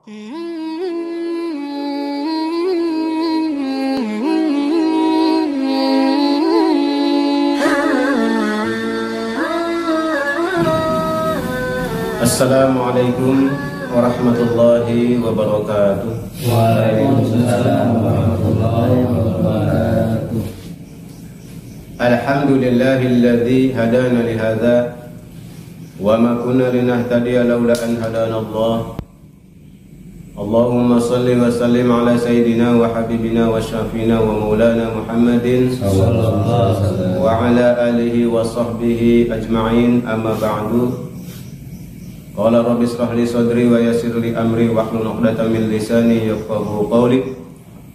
Assalamualaikum warahmatullahi wabarakatuh. Waalaikumsalam warahmatullahi wabarakatuh. Alhamdulillahilladzi hadana lihadza wa ma kunna linahtadiya laula an hadana Allah. Allahumma salli wa sallim ala sayyidina wa habibina wa syafina wa maulana Muhammadin Sallallahu alaihi wasallam. wa ala alihi wa sahbihi ajma'in, amma ba'du. Qala rabbi ishrah li sadri wa yassir li amri wahlul 'uqdatam min lisani yafqahu qawli.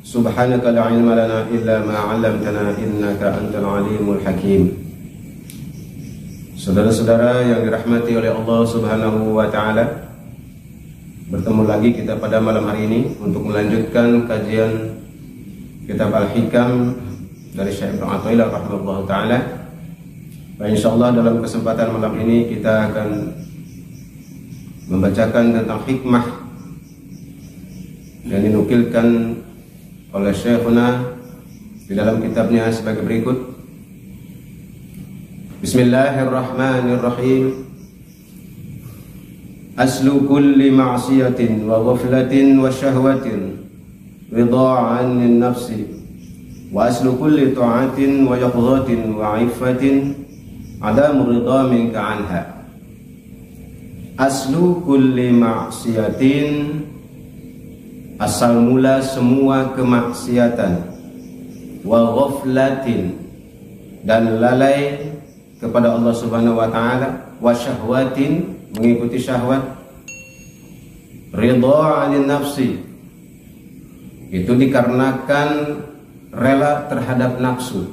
Subhanaka la ilma lana illa ma 'allamtana innaka antal alimul hakim. Saudara-saudara yang dirahmati oleh Allah Subhanahu wa taala, bertemu lagi kita pada malam hari ini untuk melanjutkan kajian kitab Al-Hikam dari Syekh Ibnu Athaillah rahimahullah taala. Dan insyaallah dalam kesempatan malam ini kita akan membacakan tentang hikmah yang dinukilkan oleh Syekhuna di dalam kitabnya sebagai berikut. Bismillahirrahmanirrahim. Aslu kulli ma'siyatin wa ghaflatin wa syahwatin ridha'an min nafsi wa aslu kulli ta'atin wa yaqdhatin wa 'iffatin adamu ridha minka anha. Aslu kulli ma'siyatin, asal mula semua kemaksiatan, wa ghaflatin, dan lalai kepada Allah Subhanahu wa taala, wa syahwatin, mengikuti syahwat, ridha 'anil nafsi, itu dikarenakan rela terhadap nafsu,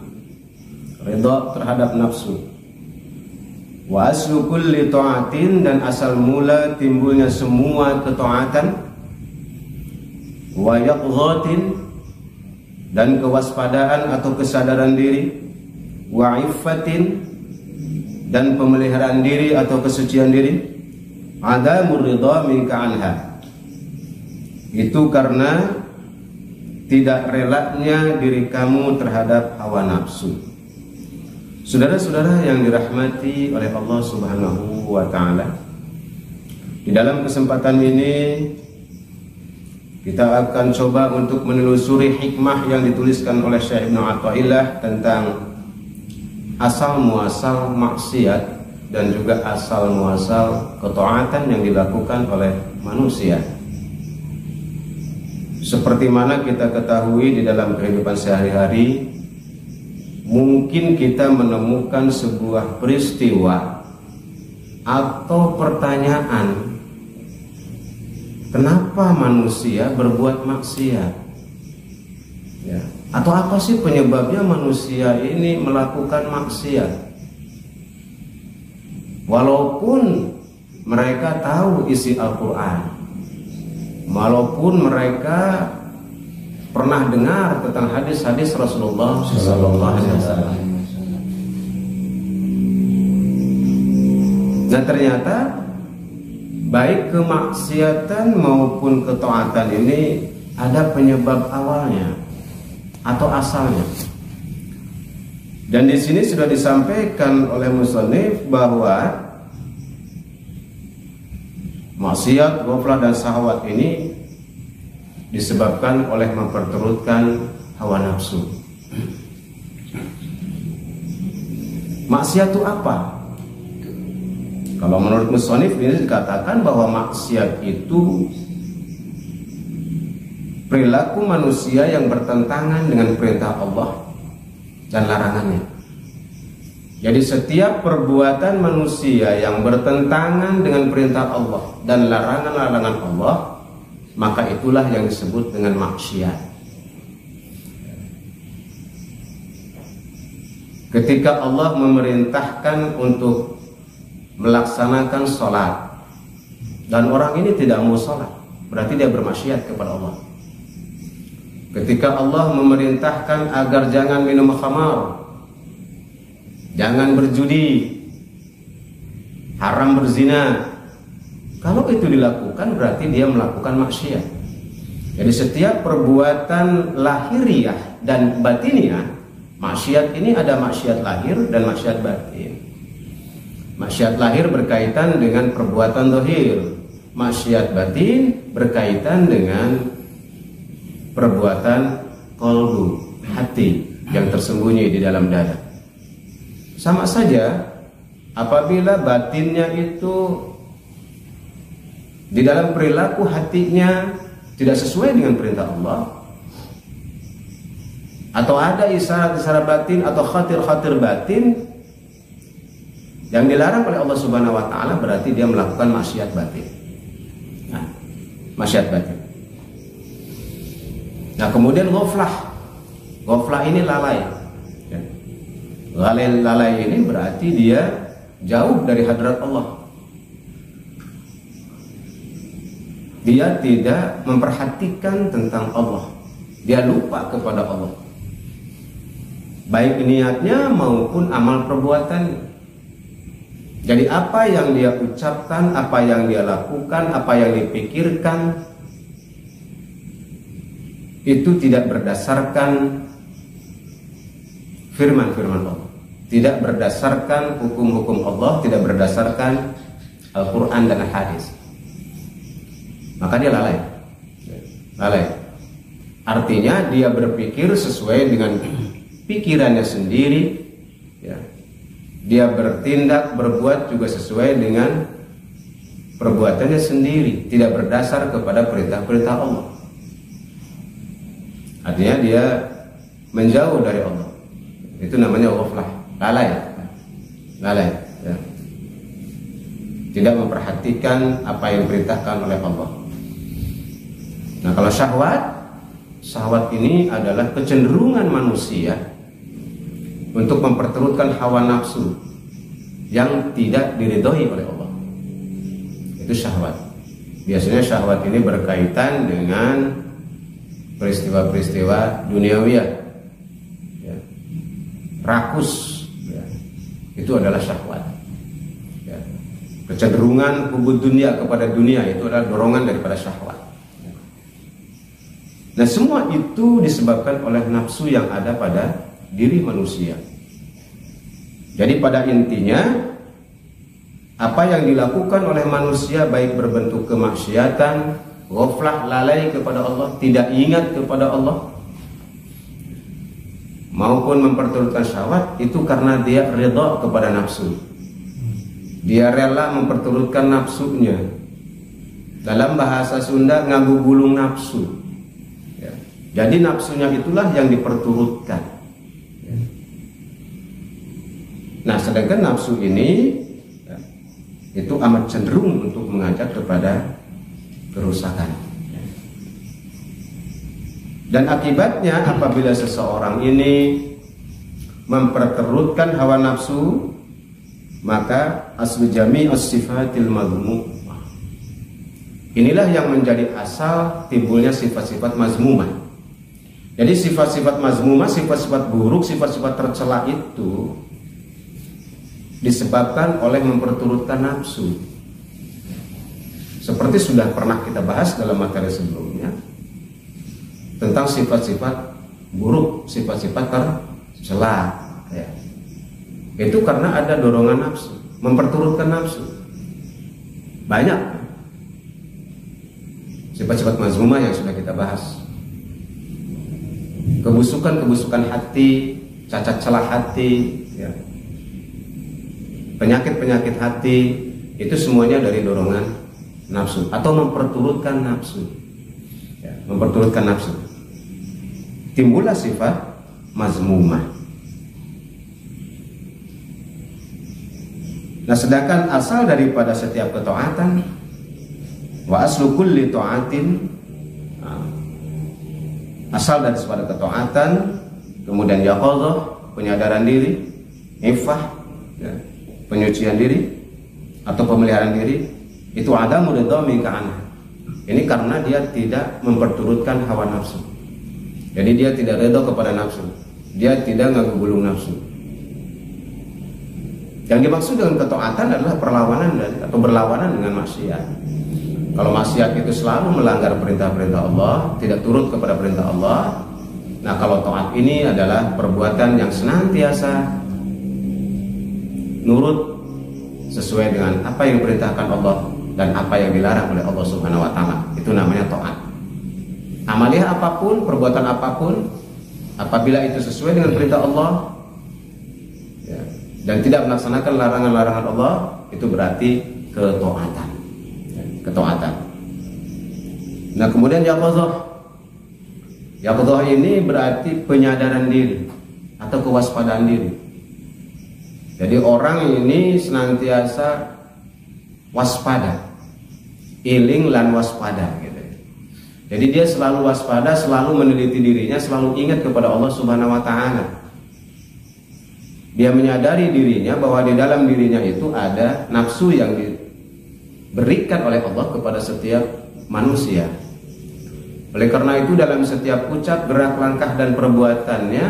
ridha terhadap nafsu. Wa aslu kulli ta'atin, dan asal mula timbulnya semua ketaatan, wa yaqdhatin, dan kewaspadaan atau kesadaran diri, wa iffatin, dan pemeliharaan diri atau kesucian diri, adamur ridha minka anha, itu karena tidak relanya diri kamu terhadap hawa nafsu. Saudara-saudara yang dirahmati oleh Allah Subhanahu wa taala, di dalam kesempatan ini kita akan coba untuk menelusuri hikmah yang dituliskan oleh Syekh Ibnu Athaillah tentang asal muasal maksiat dan juga asal muasal ketaatan yang dilakukan oleh manusia. Seperti mana kita ketahui di dalam kehidupan sehari-hari, mungkin kita menemukan sebuah peristiwa atau pertanyaan, kenapa manusia berbuat maksiat? Ya. Atau apa sih penyebabnya manusia ini melakukan maksiat? Walaupun mereka tahu isi Al-Quran, walaupun mereka pernah dengar tentang hadis-hadis Rasulullah SAW. Nah, ternyata baik kemaksiatan maupun ketaatan ini ada penyebab awalnya atau asalnya. Dan di sini sudah disampaikan oleh musannif bahwa maksiat, ghaflah, dan syahwat ini disebabkan oleh memperturutkan hawa nafsu. Maksiat itu apa? Kalau menurut musannif ini dikatakan bahwa maksiat itu perilaku manusia yang bertentangan dengan perintah Allah dan larangannya. Jadi setiap perbuatan manusia yang bertentangan dengan perintah Allah dan larangan-larangan Allah, maka itulah yang disebut dengan maksiat. Ketika Allah memerintahkan untuk melaksanakan sholat dan orang ini tidak mau sholat, berarti dia bermaksiat kepada Allah. Ketika Allah memerintahkan agar jangan minum khamar, jangan berjudi, haram berzina, Kalau itu dilakukan berarti dia melakukan maksiat. Jadi setiap perbuatan lahiriah dan batiniah, maksiat ini ada maksiat lahir dan maksiat batin. Maksiat lahir berkaitan dengan perbuatan zahir, maksiat batin berkaitan dengan perbuatan qalbu, hati yang tersembunyi di dalam dada. Sama saja apabila batinnya itu di dalam perilaku hatinya tidak sesuai dengan perintah Allah, atau ada isyarat-isyarat batin atau khatir-khatir batin yang dilarang oleh Allah Subhanahu wa taala, berarti dia melakukan maksiat batin. Nah, maksiat batin. Nah, kemudian ghaflah. Ghaflah ini lalai. Ya. Lalai ini berarti dia jauh dari hadrat Allah. Dia tidak memperhatikan tentang Allah. Dia lupa kepada Allah. Baik niatnya maupun amal perbuatannya. Jadi apa yang dia ucapkan, apa yang dia lakukan, apa yang dipikirkan, itu tidak berdasarkan firman-firman Allah, tidak berdasarkan hukum-hukum Allah, tidak berdasarkan Al-Quran dan Hadis. Maka dia lalai. Artinya dia berpikir sesuai dengan pikirannya sendiri, ya. Dia bertindak, berbuat juga sesuai dengan perbuatannya sendiri, tidak berdasar kepada perintah-perintah Allah. Artinya dia menjauh dari Allah. Itu namanya ghaflah, lalai, ya. Tidak memperhatikan apa yang diperintahkan oleh Allah. Nah, kalau syahwat ini adalah kecenderungan manusia untuk memperturutkan hawa nafsu yang tidak diridhoi oleh Allah. Itu syahwat. Biasanya syahwat ini berkaitan dengan peristiwa-peristiwa duniawiyah, ya. Rakus, ya. Itu adalah syahwat, ya. Kecenderungan hubud dunia kepada dunia itu adalah dorongan daripada syahwat. Nah, semua itu disebabkan oleh nafsu yang ada pada diri manusia. Jadi pada intinya, apa yang dilakukan oleh manusia baik berbentuk kemaksiatan, ghaflah, lalai kepada Allah, tidak ingat kepada Allah, maupun memperturutkan syahwat, itu karena dia ridha kepada nafsu. Dia rela memperturutkan nafsunya. Dalam bahasa Sunda, nganggu gulung nafsu. Jadi nafsunya itulah yang diperturutkan. Nah, sedangkan nafsu ini itu amat cenderung untuk mengajak kepada kerusakan. Dan akibatnya apabila seseorang ini memperturutkan hawa nafsu, maka aslu jami as-sifatil madhmumah. Inilah yang menjadi asal timbulnya sifat-sifat mazmumah. Jadi sifat-sifat mazmumah, sifat-sifat buruk, sifat-sifat tercela itu disebabkan oleh memperturutkan nafsu. Seperti sudah pernah kita bahas dalam materi sebelumnya tentang sifat-sifat buruk, sifat-sifat tercela, ya. Itu karena ada dorongan nafsu, memperturutkan nafsu. Banyak sifat-sifat mazmumah yang sudah kita bahas. Kebusukan hati, cacat celah hati, ya. Penyakit-penyakit hati, itu semuanya dari dorongan nafsu atau memperturutkan nafsu, ya, memperturutkan nafsu. Timbullah sifat mazmumah. Nah, sedangkan asal daripada setiap ketaatan, wa aslu kulli ta'atin, asal dari sebuah ketaatan, kemudian yaqadzah, penyadaran diri, ifah, ya, penyucian diri atau pemeliharaan diri, itu ada mudadami ka'anah. Ini karena dia tidak memperturutkan hawa nafsu. Jadi dia tidak redha kepada nafsu, dia tidak ngagulung nafsu. Yang dimaksud dengan ketaatan adalah perlawanan atau berlawanan dengan maksiat. Kalau maksiat itu selalu melanggar perintah-perintah Allah, tidak turut kepada perintah Allah. Nah, kalau taat ini adalah perbuatan yang senantiasa nurut sesuai dengan apa yang diperintahkan Allah dan apa yang dilarang oleh Allah Subhanahu wa taala. Itu namanya taat. Amaliah apapun, perbuatan apapun, apabila itu sesuai dengan perintah Allah ya, dan tidak melaksanakan larangan-larangan Allah, itu berarti ketaatan. Ketaatan. Nah, kemudian yaqadzah. Yaqadzah ini berarti penyadaran diri atau kewaspadaan diri. Jadi orang ini senantiasa waspada, iling lan waspada gitu. Jadi dia selalu waspada, selalu meneliti dirinya, selalu ingat kepada Allah Subhanahu wa taala. Dia menyadari dirinya bahwa di dalam dirinya itu ada nafsu yang diberikan oleh Allah kepada setiap manusia. Oleh karena itu dalam setiap ucap, gerak, langkah dan perbuatannya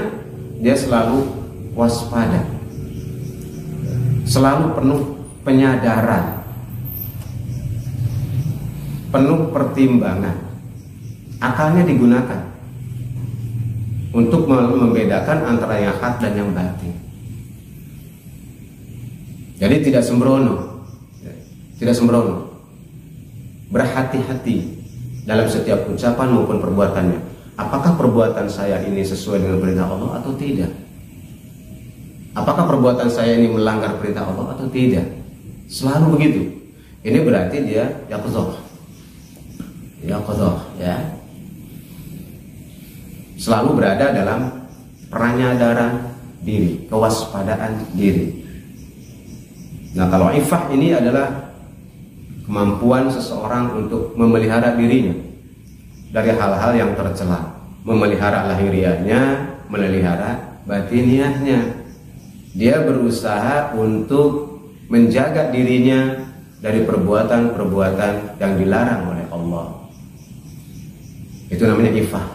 dia selalu waspada, selalu penuh penyadaran, penuh pertimbangan. Akalnya digunakan untuk membedakan antara yang hak dan yang batin. Jadi tidak sembrono, berhati-hati dalam setiap ucapan maupun perbuatannya. Apakah perbuatan saya ini sesuai dengan perintah Allah atau tidak? Apakah perbuatan saya ini melanggar perintah Allah atau tidak? Selalu begitu. Ini berarti dia yaqadzah ya. Selalu berada dalam penyadaran diri, kewaspadaan diri. Nah, kalau ifah ini adalah kemampuan seseorang untuk memelihara dirinya dari hal-hal yang tercela, memelihara lahiriahnya, memelihara batiniahnya. Dia berusaha untuk menjaga dirinya dari perbuatan-perbuatan yang dilarang oleh Allah. Itu namanya ifah.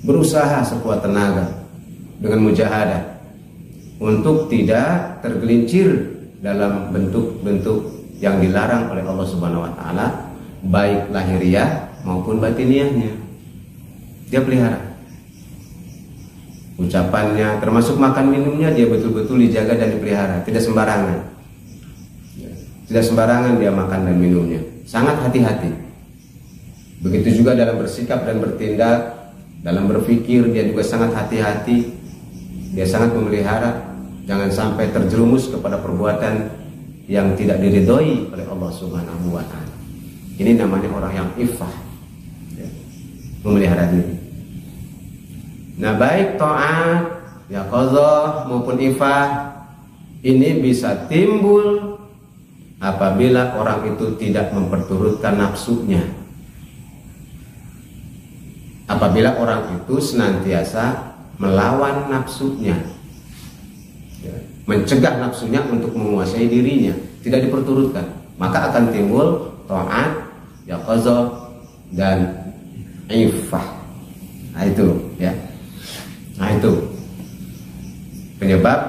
Berusaha sekuat tenaga dengan mujahadah untuk tidak tergelincir dalam bentuk-bentuk yang dilarang oleh Allah Subhanahu wa taala, baik lahiriah maupun batiniahnya. Dia pelihara. Ucapannya, termasuk makan minumnya, dia betul-betul dijaga dan dipelihara, tidak sembarangan. Tidak sembarangan dia makan dan minumnya, sangat hati-hati. Begitu juga dalam bersikap dan bertindak, dalam berpikir dia juga sangat hati-hati. Dia sangat memelihara, jangan sampai terjerumus kepada perbuatan yang tidak diridhoi oleh Allah Subhanahu wa taala. Ini namanya orang yang ifah, ya, memelihara diri. Nah, baik taat, yaqadzah maupun ifah ini bisa timbul apabila orang itu tidak memperturutkan nafsunya. Apabila orang itu senantiasa melawan nafsunya, ya, mencegah nafsunya untuk menguasai dirinya, tidak diperturutkan, maka akan timbul taat, yaqadzah dan ifah. Nah itu ya. Nah itu penyebab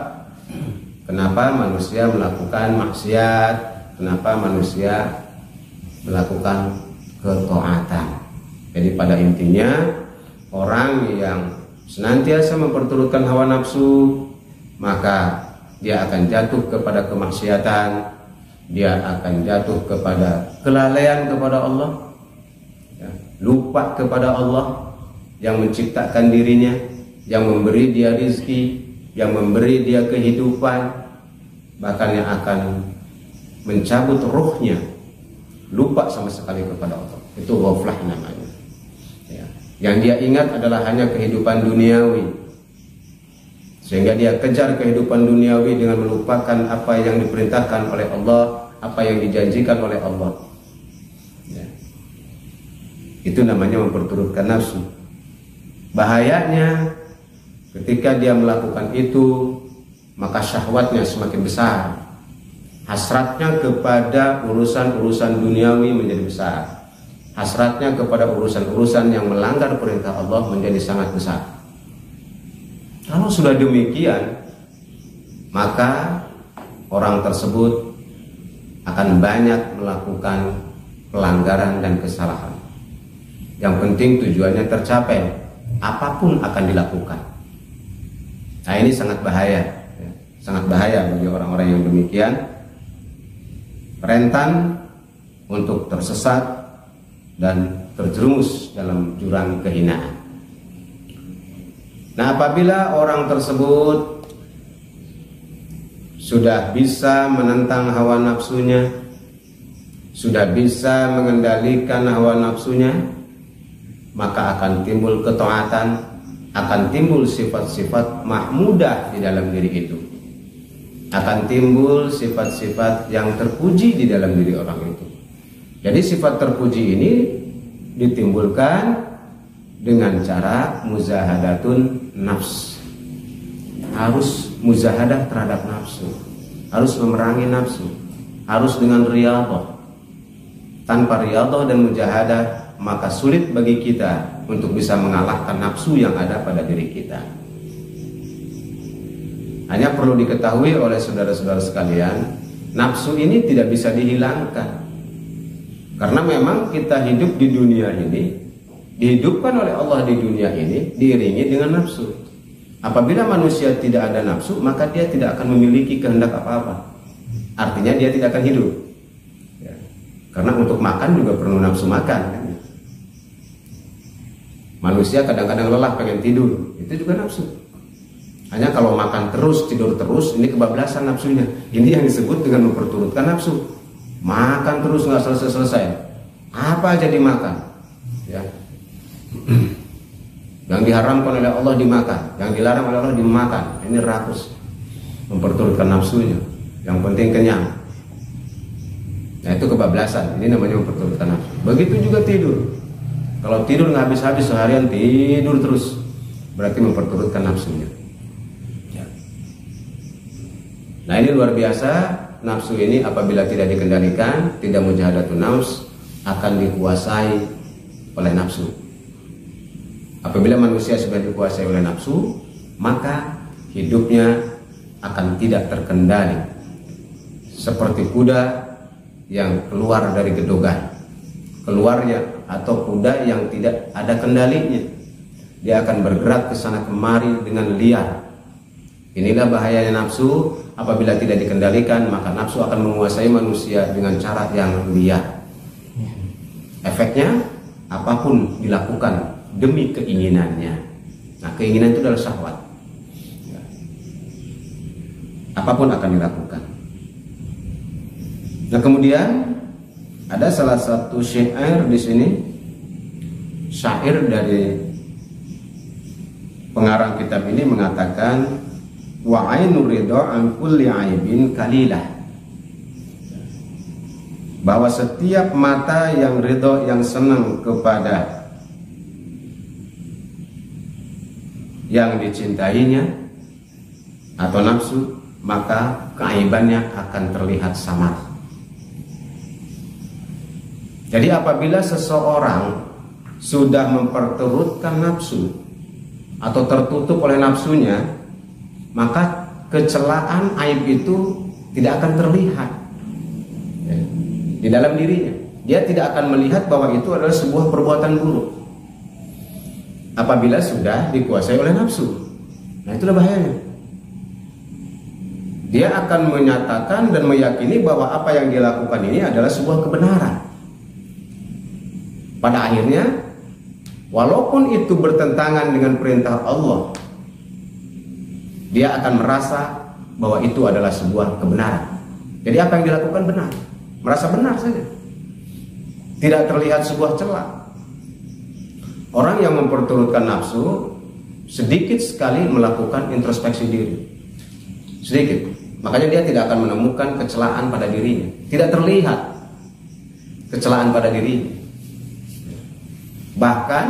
kenapa manusia melakukan maksiat, kenapa manusia melakukan ketaatan. Jadi pada intinya orang yang senantiasa memperturutkan hawa nafsu, maka dia akan jatuh kepada kemaksiatan, dia akan jatuh kepada kelalaian kepada Allah, ya, lupa kepada Allah yang menciptakan dirinya, yang memberi dia rizki, yang memberi dia kehidupan, bahkan yang akan mencabut ruhnya, lupa sama sekali kepada Allah. Itu ghaflah namanya, ya. Yang dia ingat adalah hanya kehidupan duniawi, sehingga dia kejar kehidupan duniawi dengan melupakan apa yang diperintahkan oleh Allah, apa yang dijanjikan oleh Allah, ya. Itu namanya memperturutkan nafsu. Bahayanya ketika dia melakukan itu, maka syahwatnya semakin besar, hasratnya kepada urusan-urusan duniawi menjadi besar, hasratnya kepada urusan-urusan yang melanggar perintah Allah menjadi sangat besar. Kalau sudah demikian, maka orang tersebut akan banyak melakukan pelanggaran dan kesalahan. Yang penting tujuannya tercapai, apapun akan dilakukan. Nah, ini sangat bahaya, ya. Sangat bahaya bagi orang-orang yang demikian, rentan untuk tersesat dan terjerumus dalam jurang kehinaan. Nah, apabila orang tersebut sudah bisa menentang hawa nafsunya, sudah bisa mengendalikan hawa nafsunya, maka akan timbul ketaatan, akan timbul sifat-sifat mahmudah di dalam diri itu, akan timbul sifat-sifat yang terpuji di dalam diri orang itu. Jadi sifat terpuji ini ditimbulkan dengan cara muzahadatun nafs. Harus muzahadah terhadap nafsu, harus memerangi nafsu, harus dengan riyadhah. Tanpa riyadhah dan mujahadah, maka sulit bagi kita untuk bisa mengalahkan nafsu yang ada pada diri kita. Hanya perlu diketahui oleh saudara-saudara sekalian, nafsu ini tidak bisa dihilangkan. Karena memang kita hidup di dunia ini, dihidupkan oleh Allah di dunia ini diiringi dengan nafsu. Apabila manusia tidak ada nafsu, maka dia tidak akan memiliki kehendak apa-apa. Artinya dia tidak akan hidup, ya. Karena untuk makan juga perlu nafsu makan, kan? Manusia kadang-kadang lelah pengen tidur, itu juga nafsu. Hanya kalau makan terus, tidur terus, ini kebablasan nafsunya. Ini yang disebut dengan memperturutkan nafsu. Makan terus nggak selesai-selesai, apa aja dimakan, ya. Yang diharamkan oleh Allah dimakan, yang dilarang oleh Allah dimakan. Ini rakus, memperturutkan nafsunya. Yang penting kenyang. Nah, itu kebablasan. Ini namanya memperturutkan nafsu. Begitu juga tidur. Kalau tidur nggak habis-habis seharian tidur terus, berarti memperturutkan nafsunya. Ya. Nah, ini luar biasa. Nafsu ini apabila tidak dikendalikan, tidak mujahadatun nafs, akan dikuasai oleh nafsu. Apabila manusia sudah dikuasai oleh nafsu, maka hidupnya akan tidak terkendali, seperti kuda yang keluar dari gedogan, keluarnya, atau kuda yang tidak ada kendalinya. Dia akan bergerak ke sana kemari dengan liar. Inilah bahayanya nafsu. Apabila tidak dikendalikan, maka nafsu akan menguasai manusia dengan cara yang liar. Efeknya, apapun dilakukan demi keinginannya. Nah, keinginan itu adalah syahwat. Apapun akan dilakukan. Nah, kemudian ada salah satu syair di sini, syair dari pengarang kitab ini mengatakan, wa ainur ridha an kulli aibin kalilah, bahwa setiap mata yang ridha, yang senang kepada yang dicintainya atau nafsu, maka keaibannya akan terlihat samar. Jadi apabila seseorang sudah memperturutkan nafsu atau tertutup oleh nafsunya, maka kecelaan, aib itu tidak akan terlihat di dalam dirinya. Dia tidak akan melihat bahwa itu adalah sebuah perbuatan buruk apabila sudah dikuasai oleh nafsu. Nah, itulah bahayanya. Dia akan menyatakan dan meyakini bahwa apa yang dia lakukan ini adalah sebuah kebenaran. Pada akhirnya, walaupun itu bertentangan dengan perintah Allah, dia akan merasa bahwa itu adalah sebuah kebenaran. Jadi apa yang dilakukan benar, merasa benar saja, tidak terlihat sebuah celah. Orang yang memperturutkan nafsu sedikit sekali melakukan introspeksi diri, sedikit. Makanya dia tidak akan menemukan kecelaan pada dirinya, tidak terlihat kecelaan pada dirinya. Bahkan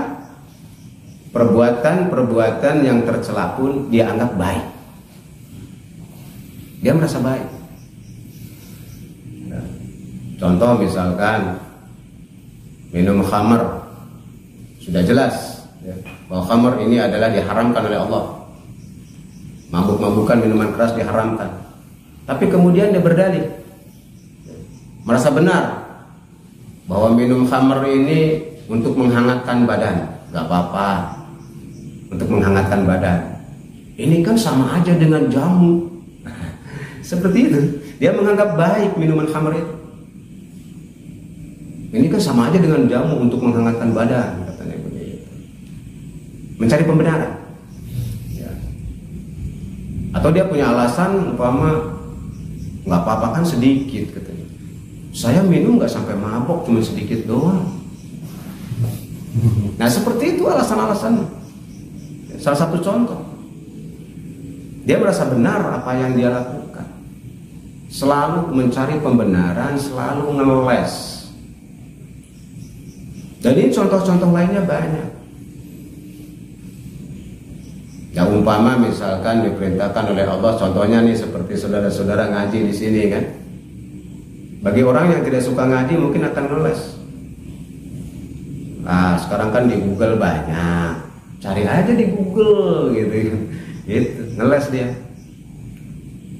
perbuatan-perbuatan yang tercela pun dia anggap baik. Dia merasa baik. Contoh misalkan minum khamar, sudah jelas ya, bahwa khamar ini adalah diharamkan oleh Allah. Mabuk-mabukan, minuman keras diharamkan. Tapi kemudian dia berdalih, merasa benar bahwa minum khamr ini untuk menghangatkan badan, nggak apa-apa, untuk menghangatkan badan. Ini kan sama aja dengan jamu. Seperti itu, dia menganggap baik minuman khamr itu. Ini kan sama aja dengan jamu untuk menghangatkan badan, katanya begitu. Mencari pembenaran. Ya. Atau dia punya alasan, umpama nggak apa-apa kan sedikit, katanya. Saya minum nggak sampai mabok, cuma sedikit doang. Nah seperti itu alasan-alasan. Salah satu contoh, dia merasa benar apa yang dia lakukan, selalu mencari pembenaran, selalu ngeles. Dan ini contoh-contoh lainnya banyak. Ya umpama misalkan diperintahkan oleh Allah, contohnya nih seperti saudara-saudara ngaji di sini kan. Bagi orang yang tidak suka ngaji mungkin akan ngeles. Nah sekarang kan di Google banyak, cari aja di Google gitu, gitu. Ngeles dia.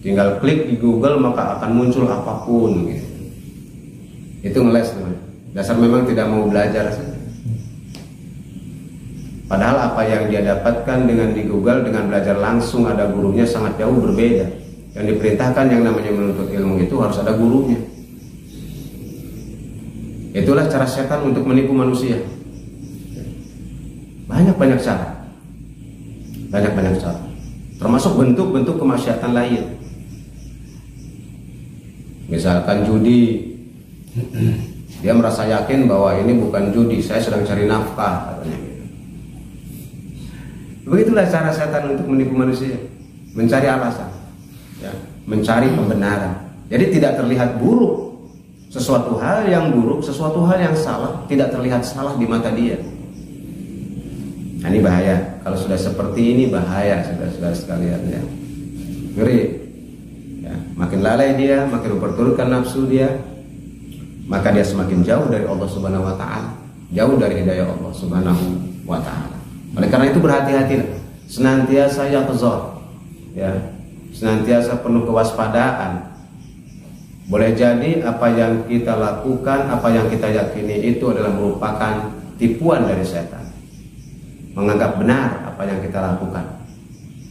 Tinggal klik di Google maka akan muncul apapun gitu. Itu ngeles namanya. Dasar memang tidak mau belajar saja. Padahal apa yang dia dapatkan dengan di Google, dengan belajar langsung ada gurunya sangat jauh berbeda. Yang diperintahkan yang namanya menuntut ilmu itu harus ada gurunya. Itulah cara setan untuk menipu manusia. Banyak-banyak cara. Banyak-banyak cara. Termasuk bentuk-bentuk kemaksiatan lain. Misalkan judi. Dia merasa yakin bahwa ini bukan judi, saya sedang cari nafkah, katanya gitu. Begitulah cara setan untuk menipu manusia, mencari alasan, ya, mencari pembenaran. Jadi tidak terlihat buruk, sesuatu hal yang buruk, sesuatu hal yang salah tidak terlihat salah di mata dia. Nah, ini bahaya. Kalau sudah seperti ini bahaya, saudara-saudara sekalian ya. Ngeri. Ya, makin lalai dia, makin memperturutkan nafsu dia, maka dia semakin jauh dari Allah Subhanahu wa taala, jauh dari hidayah Allah Subhanahu wa taala. Oleh karena itu berhati-hatilah, senantiasa yaqzah, ya, senantiasa penuh kewaspadaan. Boleh jadi apa yang kita lakukan, apa yang kita yakini itu adalah merupakan tipuan dari setan. Menganggap benar apa yang kita lakukan,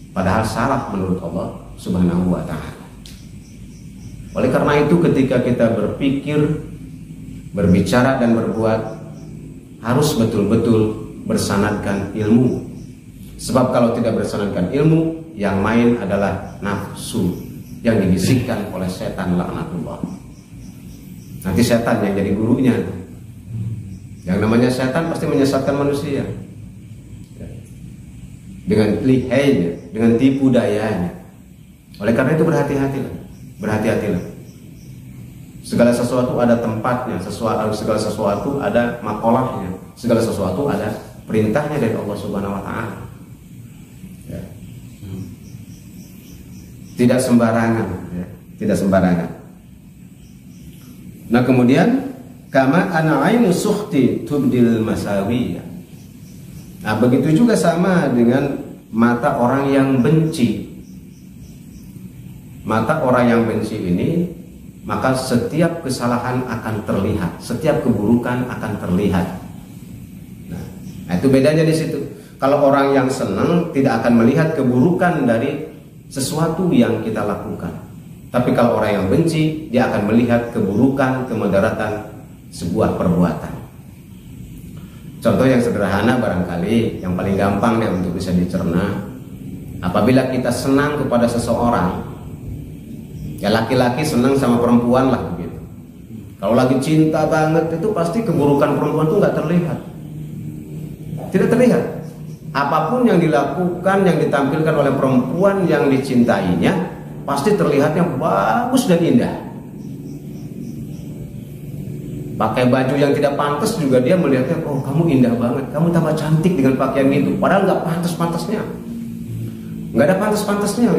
padahal salah menurut Allah Subhanahu wa taala. Oleh karena itu ketika kita berpikir, berbicara dan berbuat harus betul-betul bersanadkan ilmu. Sebab kalau tidak bersanadkan ilmu, yang main adalah nafsu yang dibisikkan oleh setan laknatullah. Nanti setan yang jadi gurunya. Yang namanya setan pasti menyesatkan manusia dengan lihainya, dengan tipu dayanya. Oleh karena itu berhati-hatilah, berhati-hatilah. Segala sesuatu ada tempatnya, segala sesuatu ada makolahnya, segala sesuatu ada perintahnya dari Allah Subhanahu wa taala. Ya. Tidak sembarangan, ya. Tidak sembarangan. Nah kemudian kama ana ainu sukhti tubdil masawi. Nah begitu juga sama dengan mata orang yang benci. Mata orang yang benci ini, maka setiap kesalahan akan terlihat, setiap keburukan akan terlihat. Nah, itu bedanya di situ. Kalau orang yang senang tidak akan melihat keburukan dari sesuatu yang kita lakukan. Tapi kalau orang yang benci, dia akan melihat keburukan, kemudaratan sebuah perbuatan. Contoh yang sederhana barangkali, yang paling gampang deh untuk bisa dicerna. Apabila kita senang kepada seseorang, ya laki-laki senang sama perempuan lah begitu. Kalau lagi cinta banget itu pasti keburukan perempuan itu nggak terlihat, tidak terlihat. Apapun yang dilakukan, yang ditampilkan oleh perempuan yang dicintainya, pasti terlihatnya bagus dan indah. Pakai baju yang tidak pantas juga dia melihatnya, oh kamu indah banget, kamu tambah cantik dengan pakaian itu. Padahal nggak pantas-pantasnya, nggak ada pantas-pantasnya.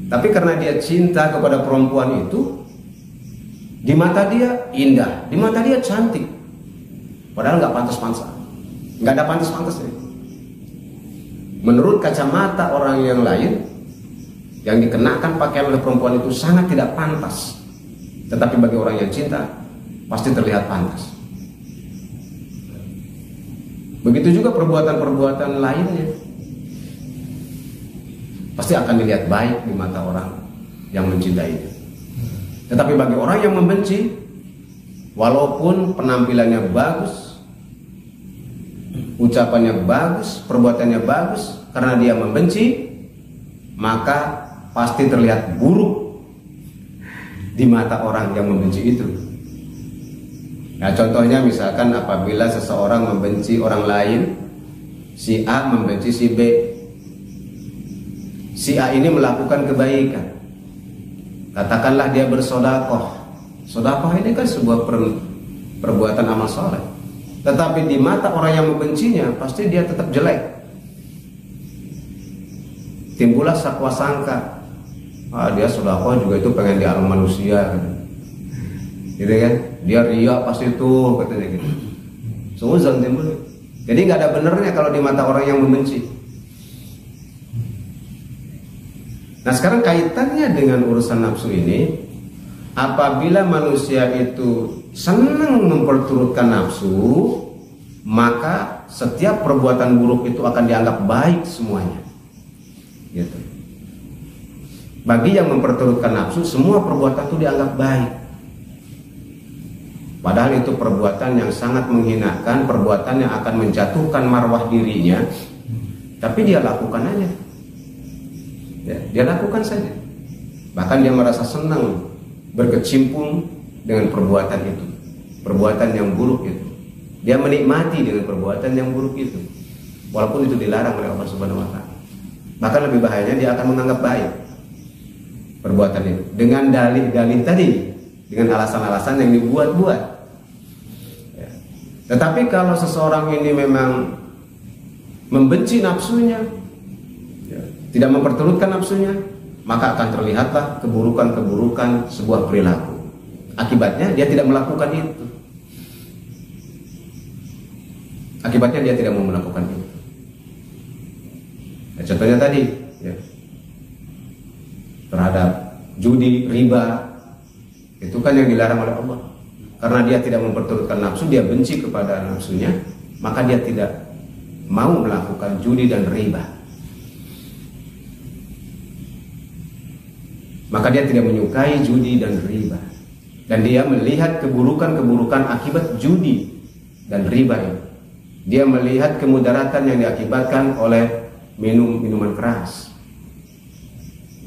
Tapi karena dia cinta kepada perempuan itu, di mata dia indah, di mata dia cantik, padahal nggak pantas-pantas, nggak ada pantas-pantasnya. Menurut kacamata orang yang lain, yang dikenakan pakaian oleh perempuan itu sangat tidak pantas, tetapi bagi orang yang cinta pasti terlihat pantas. Begitu juga perbuatan-perbuatan lainnya pasti akan dilihat baik di mata orang yang mencintainya. Tetapi bagi orang yang membenci, walaupun penampilannya bagus, ucapannya bagus, perbuatannya bagus, karena dia membenci, maka pasti terlihat buruk di mata orang yang membenci itu. Nah, contohnya misalkan apabila seseorang membenci orang lain, si A membenci si B. Si A ini melakukan kebaikan, katakanlah dia bersedekah. Sedekah ini kan sebuah perbuatan amal soleh. Tetapi di mata orang yang membencinya, pasti dia tetap jelek. Timbullah sakwa sangka, dia sedekah juga itu pengen di alam manusia, gitu kan? Dia riya pasti itu, katanya gitu. Suzon timbul. Jadi nggak ada benernya kalau di mata orang yang membenci. Nah, sekarang kaitannya dengan urusan nafsu ini, apabila manusia itu senang memperturutkan nafsu, maka setiap perbuatan buruk itu akan dianggap baik semuanya. Gitu. Bagi yang memperturutkan nafsu, semua perbuatan itu dianggap baik. Padahal itu perbuatan yang sangat menghinakan, perbuatan yang akan menjatuhkan marwah dirinya, tapi dia lakukan aja. Ya, dia lakukan saja. Bahkan dia merasa senang berkecimpung dengan perbuatan itu, perbuatan yang buruk itu. Dia menikmati dengan perbuatan yang buruk itu, walaupun itu dilarang oleh Allah Subhanahu Wa Taala. Bahkan lebih bahayanya, dia akan menganggap baik perbuatan itu dengan dalih-dalih tadi, dengan alasan-alasan yang dibuat-buat. Ya. Tetapi kalau seseorang ini memang membenci nafsunya, ya, tidak memperturutkan nafsunya, maka akan terlihatlah keburukan-keburukan sebuah perilaku. Akibatnya dia tidak melakukan itu. Akibatnya dia tidak mau melakukan itu. Ya, contohnya tadi, ya, terhadap judi, riba, itu kan yang dilarang oleh Allah. Karena dia tidak memperturutkan nafsu, dia benci kepada nafsunya, maka dia tidak mau melakukan judi dan riba. Maka dia tidak menyukai judi dan riba, dan dia melihat keburukan-keburukan akibat judi dan riba itu. Dia melihat kemudaratan yang diakibatkan oleh minuman keras.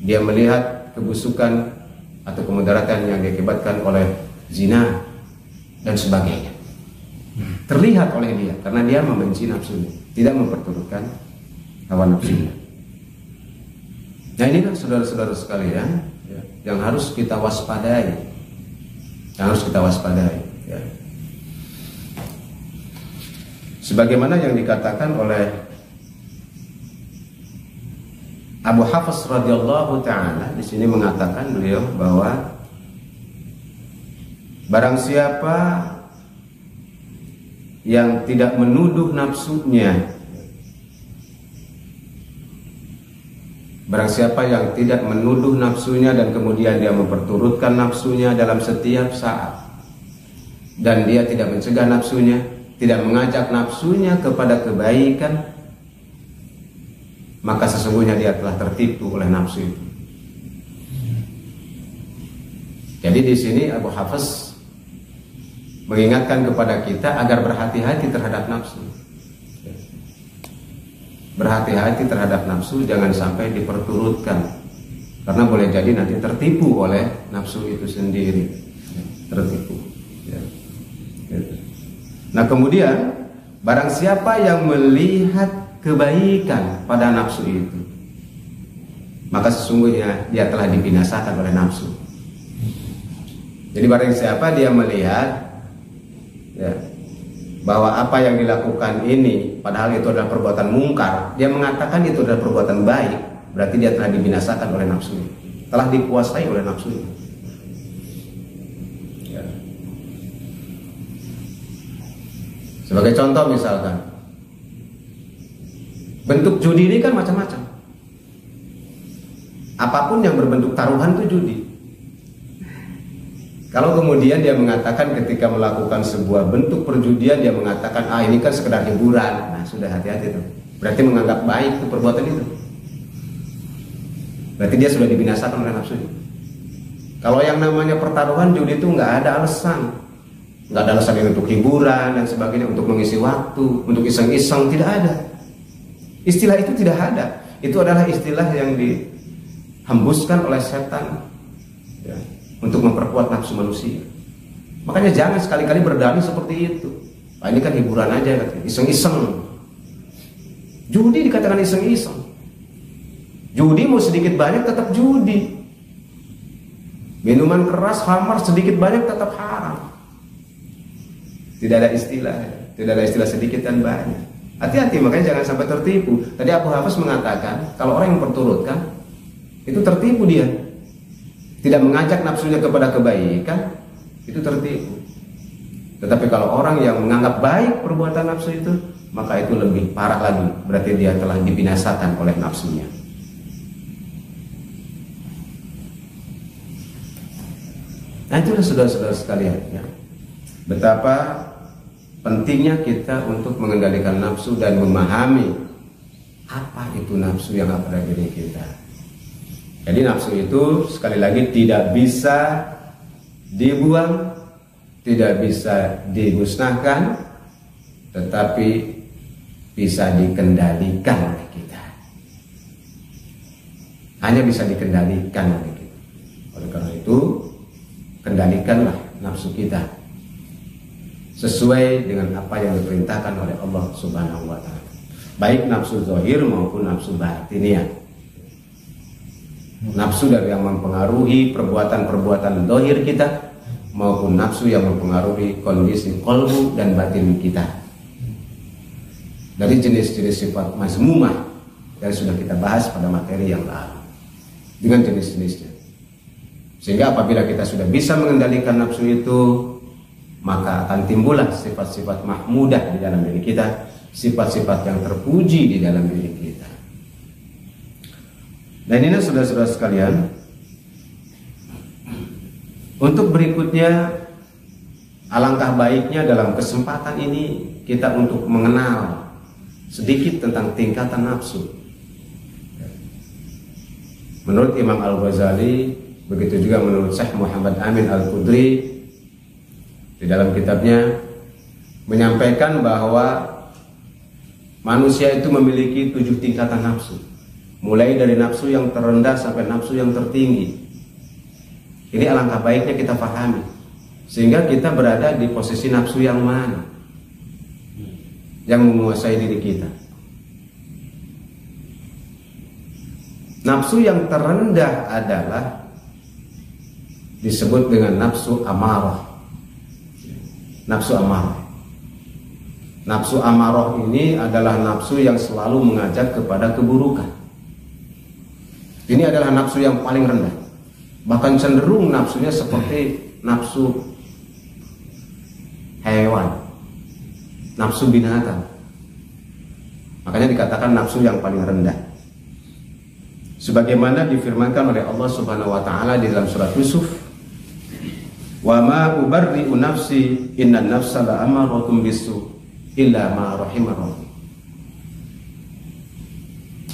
Dia melihat kebusukan atau kemudaratan yang diakibatkan oleh zina dan sebagainya. Terlihat oleh dia karena dia membenci nafsunya, tidak memperturutkan hawa nafsunya. Nah, ini kan saudara-saudara sekalian, ya, yang harus kita waspadai, ya. Sebagaimana yang dikatakan oleh Abu Hafs radhiyallahu taala, di sini mengatakan beliau bahwa barang siapa yang tidak menuduh nafsunya, barang siapa yang tidak menuduh nafsunya dan kemudian dia memperturutkan nafsunya dalam setiap saat, dan dia tidak mencegah nafsunya, tidak mengajak nafsunya kepada kebaikan, maka sesungguhnya dia telah tertipu oleh nafsu itu. Jadi di sini Abu Hafs mengingatkan kepada kita agar berhati-hati terhadap nafsu. Berhati-hati terhadap nafsu, jangan sampai diperturutkan, karena boleh jadi nanti tertipu oleh nafsu itu sendiri, tertipu. Nah, kemudian barang siapa yang melihat kebaikan pada nafsu itu, maka sesungguhnya dia telah dibinasakan oleh nafsu. Jadi barang siapa dia melihat, ya, bahwa apa yang dilakukan ini padahal itu adalah perbuatan mungkar, dia mengatakan itu adalah perbuatan baik, berarti dia telah dibinasakan oleh nafsu, telah dikuasai oleh nafsu. Ya. Sebagai contoh misalkan, bentuk judi ini kan macam-macam. Apapun yang berbentuk taruhan itu judi. Kalau kemudian dia mengatakan ketika melakukan sebuah bentuk perjudian, dia mengatakan ini kan sekedar hiburan, nah sudah, hati-hati tuh. Berarti menganggap baik itu perbuatan itu. Berarti dia sudah dibinasakan oleh nafsunya. Kalau yang namanya pertaruhan judi itu nggak ada alasan. Nggak ada alasan untuk hiburan dan sebagainya, untuk mengisi waktu, untuk iseng-iseng, tidak ada. Istilah itu tidak ada. Itu adalah istilah yang dihembuskan oleh setan ya, untuk memperkuat nafsu manusia. Makanya jangan sekali-kali berdalih seperti itu. Ini kan hiburan aja, iseng-iseng. Judi dikatakan iseng-iseng. Judi mau sedikit banyak tetap judi. Minuman keras, khamar sedikit banyak tetap haram. Tidak ada istilah sedikit dan banyak. Hati-hati, makanya jangan sampai tertipu. Tadi Abu Hafiz mengatakan, kalau orang yang memperturutkan, itu tertipu dia. Tidak mengajak nafsunya kepada kebaikan, itu tertipu. Tetapi kalau orang yang menganggap baik perbuatan nafsu itu, maka itu lebih parah lagi. Berarti dia telah dibinasakan oleh nafsunya. Nah, itulah saudara-saudara sekalian ya. Betapa pentingnya kita untuk mengendalikan nafsu dan memahami apa itu nafsu yang ada pada diri kita. Jadi nafsu itu sekali lagi tidak bisa dibuang, tidak bisa dimusnahkan, tetapi bisa dikendalikan oleh kita. Hanya bisa dikendalikan oleh kita. Oleh karena itu, kendalikanlah nafsu kita sesuai dengan apa yang diperintahkan oleh Allah Subhanahu wa Ta'ala, baik nafsu zahir maupun nafsu batiniah. Nafsu dari yang mempengaruhi perbuatan-perbuatan zahir kita maupun nafsu yang mempengaruhi kondisi qalbu dan batin kita. Dari jenis-jenis sifat mazmumah yang sudah kita bahas pada materi yang lalu dengan jenis-jenisnya. Sehingga apabila kita sudah bisa mengendalikan nafsu itu, maka akan timbullah sifat-sifat mahmudah di dalam diri kita, sifat-sifat yang terpuji di dalam diri kita. Dan ini saudara-saudara sekalian, untuk berikutnya, alangkah baiknya dalam kesempatan ini kita untuk mengenal sedikit tentang tingkatan nafsu. Menurut Imam Al-Ghazali, begitu juga menurut Syekh Muhammad Amin Al-Qudri, di dalam kitabnya menyampaikan bahwa manusia itu memiliki 7 tingkatan nafsu, mulai dari nafsu yang terendah sampai nafsu yang tertinggi. Ini alangkah baiknya kita pahami, sehingga kita berada di posisi nafsu yang mana yang menguasai diri kita. Nafsu yang terendah adalah disebut dengan nafsu amarah. Nafsu amarah. Nafsu amarah ini adalah nafsu yang selalu mengajak kepada keburukan. Ini adalah nafsu yang paling rendah. Bahkan cenderung nafsunya seperti nafsu hewan, nafsu binatang. Makanya dikatakan nafsu yang paling rendah. Sebagaimana difirmankan oleh Allah Subhanahu wa Ta'ala di dalam surat Yusuf, wa ma ubarri'u nafsi innan nafsa la'amaratun bisu illa ma rahimar rabbi.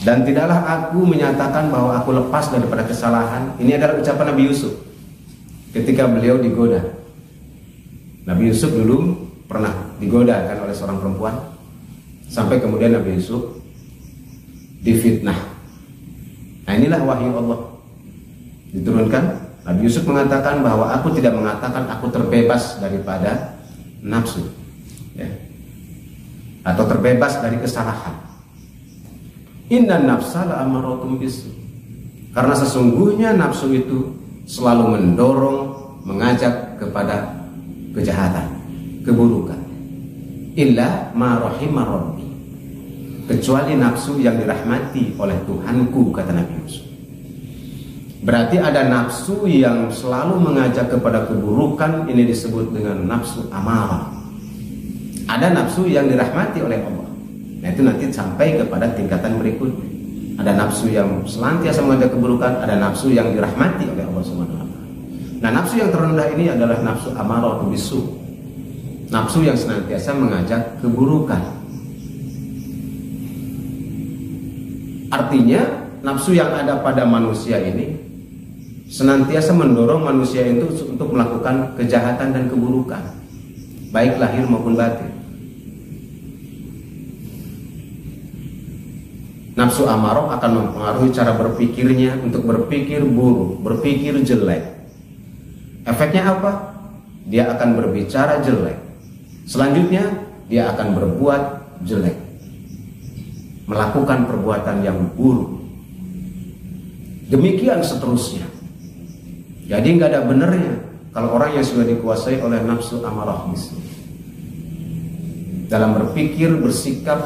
Dan tidaklah aku menyatakan bahwa aku lepas daripada kesalahan. Ini adalah ucapan Nabi Yusuf ketika beliau digoda. Nabi Yusuf dulu pernah digoda kan oleh seorang perempuan, sampai kemudian Nabi Yusuf difitnah. Nah, inilah wahyu Allah diturunkan. Nabi Yusuf mengatakan bahwa aku tidak mengatakan aku terbebas daripada nafsu ya, atau terbebas dari kesalahan. Innan nafsa la'amaratun bisu. Karena sesungguhnya nafsu itu selalu mendorong, mengajak kepada kejahatan, keburukan. Illa ma rahimar rabbi. Kecuali nafsu yang dirahmati oleh Tuhanku, kata Nabi Yusuf. Berarti ada nafsu yang selalu mengajak kepada keburukan, ini disebut dengan nafsu amarah. Ada nafsu yang dirahmati oleh Allah. Nah, itu nanti sampai kepada tingkatan berikutnya. Ada nafsu yang senantiasa mengajak keburukan, ada nafsu yang dirahmati oleh Allah Subhanahu wa taala. Nah, nafsu yang terendah ini adalah nafsu amaratu bisu. Nafsu yang senantiasa mengajak keburukan. Artinya, nafsu yang ada pada manusia ini senantiasa mendorong manusia itu untuk melakukan kejahatan dan keburukan, baik lahir maupun batin. Nafsu amarah akan mempengaruhi cara berpikirnya untuk berpikir buruk, berpikir jelek. Efeknya apa? Dia akan berbicara jelek. Selanjutnya, dia akan berbuat jelek, melakukan perbuatan yang buruk. Demikian seterusnya. Jadi nggak ada benernya kalau orang yang sudah dikuasai oleh nafsu amarah bisu. Dalam berpikir, bersikap,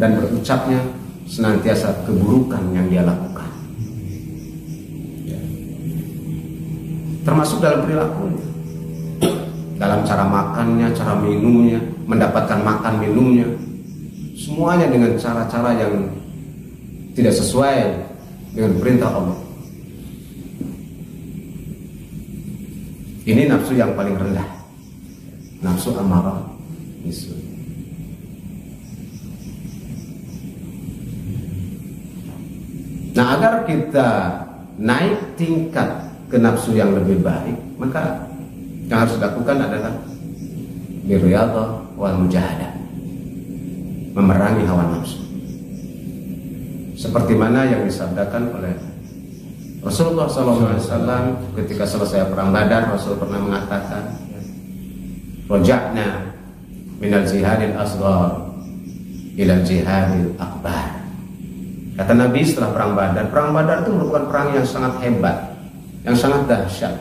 dan berucapnya senantiasa keburukan yang dia lakukan. Termasuk dalam perilakunya, dalam cara makannya, cara minumnya, mendapatkan makan minumnya, semuanya dengan cara-cara yang tidak sesuai dengan perintah Allah. Ini nafsu yang paling rendah, nafsu amarah bisu. Nah, agar kita naik tingkat ke nafsu yang lebih baik, maka yang harus dilakukan adalah birriyadhah wal mujahadah, memerangi hawa nafsu. Seperti mana yang disabdakan oleh Rasulullah SAW ketika selesai perang Badar. Rasul pernah mengatakan, raja'na minal jihadil asghar ilal jihadil akbar. Kata Nabi setelah perang Badar itu merupakan perang yang sangat hebat, yang sangat dahsyat.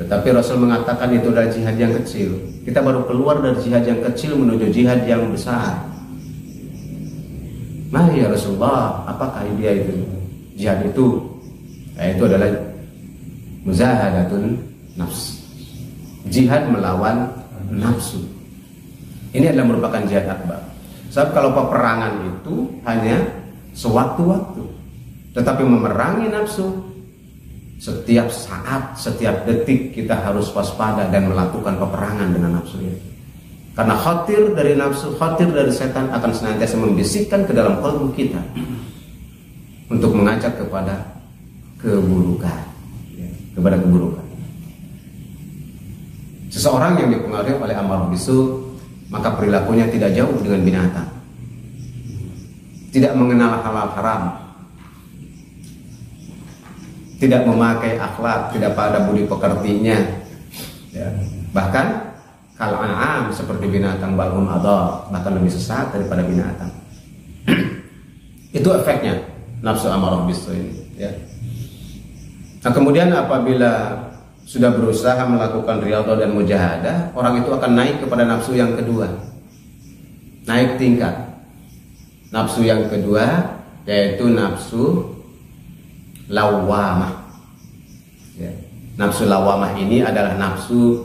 Tetapi Rasul mengatakan itu adalah jihad yang kecil. Kita baru keluar dari jihad yang kecil menuju jihad yang besar. Nah ya Rasulullah, apakah dia itu? Jihad itu, yaitu adalah muzahadatun nafs, jihad melawan nafsu. Ini adalah merupakan jihad akbar. Sebab kalau peperangan itu hanya sewaktu-waktu, tetapi memerangi nafsu setiap saat, setiap detik kita harus waspada dan melakukan peperangan dengan nafsu itu. Karena khatir dari nafsu, khatir dari setan akan senantiasa membisikkan ke dalam kalbu kita untuk mengajak kepada keburukan, kepada keburukan. Seseorang yang dipengaruhi oleh amarah bisu, maka perilakunya tidak jauh dengan binatang. Tidak mengenal halal haram, tidak memakai akhlak, tidak pada budi pekertinya, ya. Bahkan kal'an'am seperti binatang, balhum adhar, bahkan lebih sesat daripada binatang. Itu efeknya nafsu amarah bisu ini, ya. Nah, kemudian apabila sudah berusaha melakukan riyadhah dan mujahadah, orang itu akan naik kepada nafsu yang kedua, naik tingkat. Nafsu yang kedua yaitu nafsu lawamah, ya. Nafsu lawamah ini adalah nafsu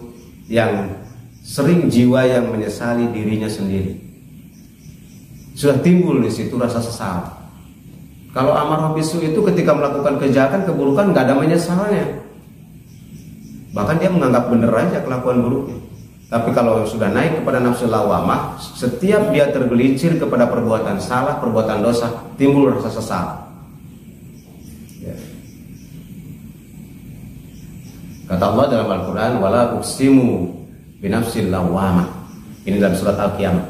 yang sering jiwa yang menyesali dirinya sendiri. Sudah timbul di situ rasa sesal. Kalau amarah bisu itu ketika melakukan kejahatan, keburukan, nggak ada menyesalnya. Bahkan dia menganggap benar aja kelakuan buruknya. Tapi kalau sudah naik kepada nafsu lawamah, setiap dia tergelincir kepada perbuatan salah, perbuatan dosa, timbul rasa sesal. Ya. Kata Allah dalam Al-Quran, wala uqsimu binafsil lawamah. Ini dalam surat Al-Qiyamah.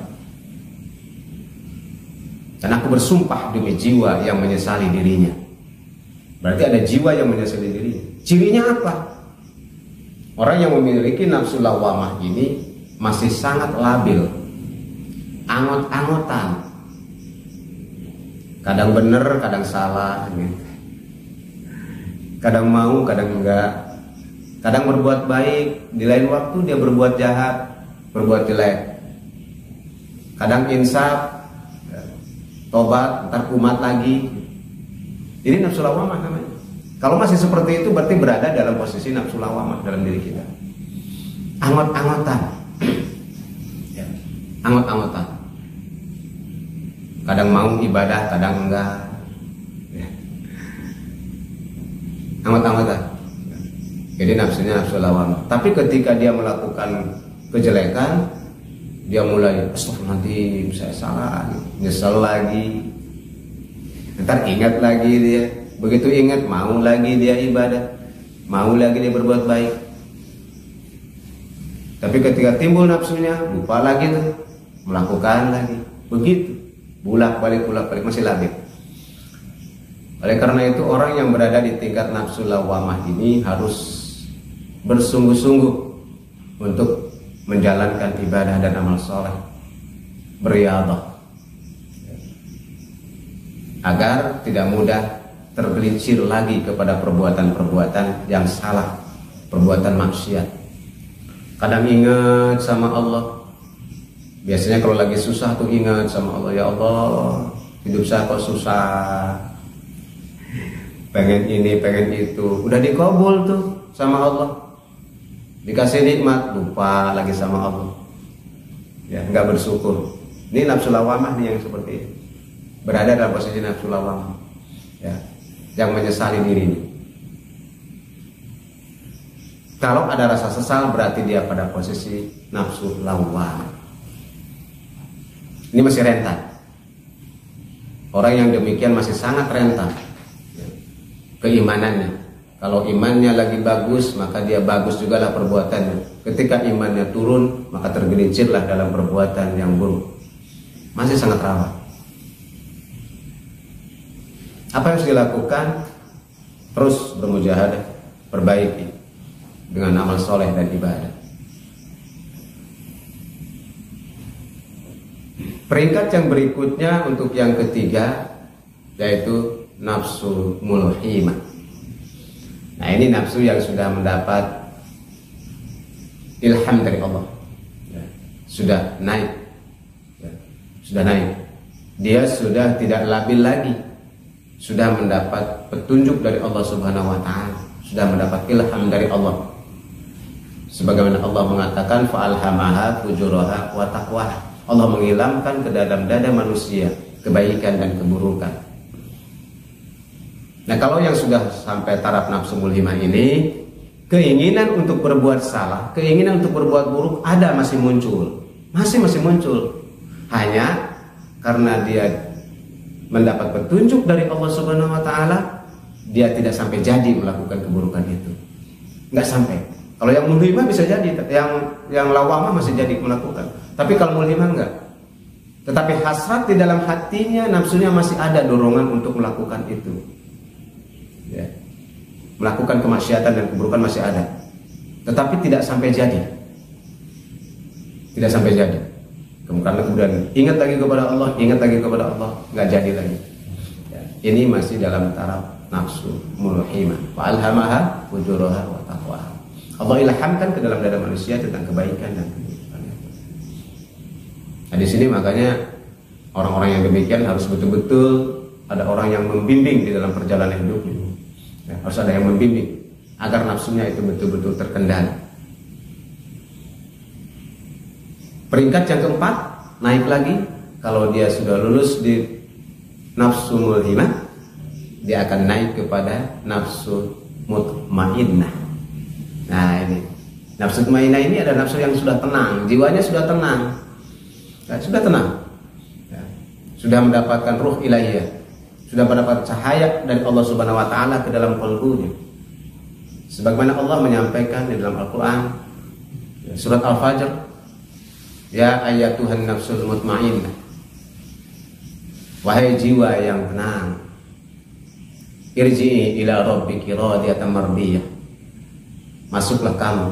Dan aku bersumpah demi jiwa yang menyesali dirinya. Berarti ada jiwa yang menyesali dirinya. Cirinya apa? Orang yang memiliki nafsu lawamah ini masih sangat labil, angot-angotan, kadang benar, kadang salah, gitu. Kadang mau, kadang enggak, kadang berbuat baik, di lain waktu dia berbuat jahat, berbuat jelek. Kadang insaf, tobat, ntar kumat lagi. Ini nafsu lawamah namanya. Kalau masih seperti itu berarti berada dalam posisi nafsu lawamah dalam diri kita. Angot-angotan, ya, angot-angotan. Kadang mau ibadah, kadang enggak. amat-amatan. Jadi nafsunya nafsu lawamah. Tapi ketika dia melakukan kejelekan, dia mulai astagfirullahaladzim, saya salah, nyesel lagi. Ntar ingat lagi dia, begitu ingat mau lagi dia ibadah, mau lagi dia berbuat baik. Tapi ketika timbul nafsunya, lupa lagi tuh, melakukan lagi. Begitu, bolak-balik masih labil. Oleh karena itu orang yang berada di tingkat nafsu lawamah ini harus bersungguh-sungguh untuk menjalankan ibadah dan amal soleh, beriadah, agar tidak mudah tergelincir lagi kepada perbuatan-perbuatan yang salah, perbuatan maksiat. Kadang ingat sama Allah, biasanya kalau lagi susah tuh ingat sama Allah, ya Allah, hidup saya kok susah, pengen ini, pengen itu, udah dikabul tuh sama Allah, dikasih nikmat, lupa lagi sama Allah, ya nggak bersyukur. Ini nafsu lawamah nih yang seperti ini, berada dalam posisi nafsu lawamah, ya, yang menyesali dirinya. Kalau ada rasa sesal berarti dia pada posisi nafsu lawamah. Ini masih rentan. Orang yang demikian masih sangat rentan, ya, keimanannya. Kalau imannya lagi bagus, maka dia bagus juga lah perbuatannya. Ketika imannya turun, maka tergelincirlah dalam perbuatan yang buruk. Masih sangat rawan. Apa yang harus dilakukan? Terus bermujahadah, perbaiki dengan amal soleh dan ibadah. Peringkat yang berikutnya untuk yang ketiga, yaitu nafsu mulhimah. Nah, ini nafsu yang sudah mendapat ilham dari Allah, ya, sudah naik, ya, sudah naik. Dia sudah tidak labil lagi, sudah mendapat petunjuk dari Allah Subhanahu wa Ta'ala, sudah mendapat ilham dari Allah. Sebagaimana Allah mengatakan, fa'alhamaha fujuraha wa taqwaha. Allah mengilhamkan ke dalam dada manusia kebaikan dan keburukan. Nah, kalau yang sudah sampai taraf nafsu mulhimah ini, keinginan untuk berbuat salah, keinginan untuk berbuat buruk ada, masih muncul, masih muncul. Hanya karena dia mendapat petunjuk dari Allah Subhanahu wa Ta'ala, dia tidak sampai jadi melakukan keburukan itu, nggak sampai. Kalau yang mulhimah bisa jadi, yang lawamah masih jadi melakukan. Tapi kalau mulhimah enggak. Tetapi hasrat di dalam hatinya, nafsunya masih ada dorongan untuk melakukan itu, ya, melakukan kemaksiatan dan keburukan masih ada, tetapi tidak sampai jadi, tidak sampai jadi. Karena kemudian ingat lagi kepada Allah, nggak jadi lagi, ya. Ini masih dalam taraf nafsu mulhimah. Wa alhamaha fujuraha wa taqwaha. Allah ilhamkan ke dalam dada manusia tentang kebaikan dan keburukan. Nah, di sini makanya orang-orang yang demikian harus betul-betul ada orang yang membimbing di dalam perjalanan hidupnya. Ya, harus ada yang membimbing agar nafsunya itu betul-betul terkendali. Peringkat yang keempat, naik lagi. Kalau dia sudah lulus di nafsu mulhimah, dia akan naik kepada nafsu mutmainnah. Nah, ini nafsu mutmainnah ini adalah nafsu yang sudah tenang, jiwanya sudah tenang, ya, sudah tenang, ya, sudah mendapatkan ruh ilahiyah, sudah mendapat cahaya dari Allah Subhanahu wa Ta'ala ke dalam qalbunya. Sebagaimana Allah menyampaikan di dalam Al-Quran, surat Al-Fajr, ya ayyatuhan nafsul mutmainnah, wahai jiwa yang tenang, irji'i ila rabbiki radiyatan mardiyah, masuklah kamu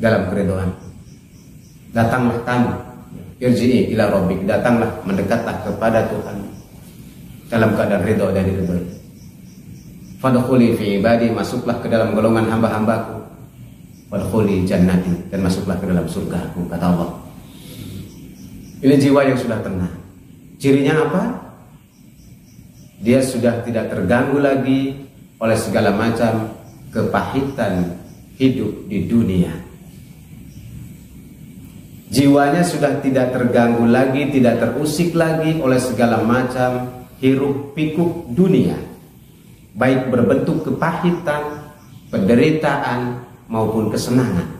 dalam keridhaan, datanglah kamu, irji'i ila rabbik, datanglah, mendekatlah kepada Tuhan dalam keadaan ridho dan diridhoi. Fadkhuli fi ibadi, masuklah ke dalam golongan hamba-hambaku. Fadkhuli jannati, dan masuklah ke dalam surgaku, kata Allah. Ini jiwa yang sudah tenang. Cirinya apa? Dia sudah tidak terganggu lagi oleh segala macam kepahitan hidup di dunia. Jiwanya sudah tidak terganggu lagi, tidak terusik lagi oleh segala macam hiruk pikuk dunia. baik berbentuk kepahitan, penderitaan maupun kesenangan.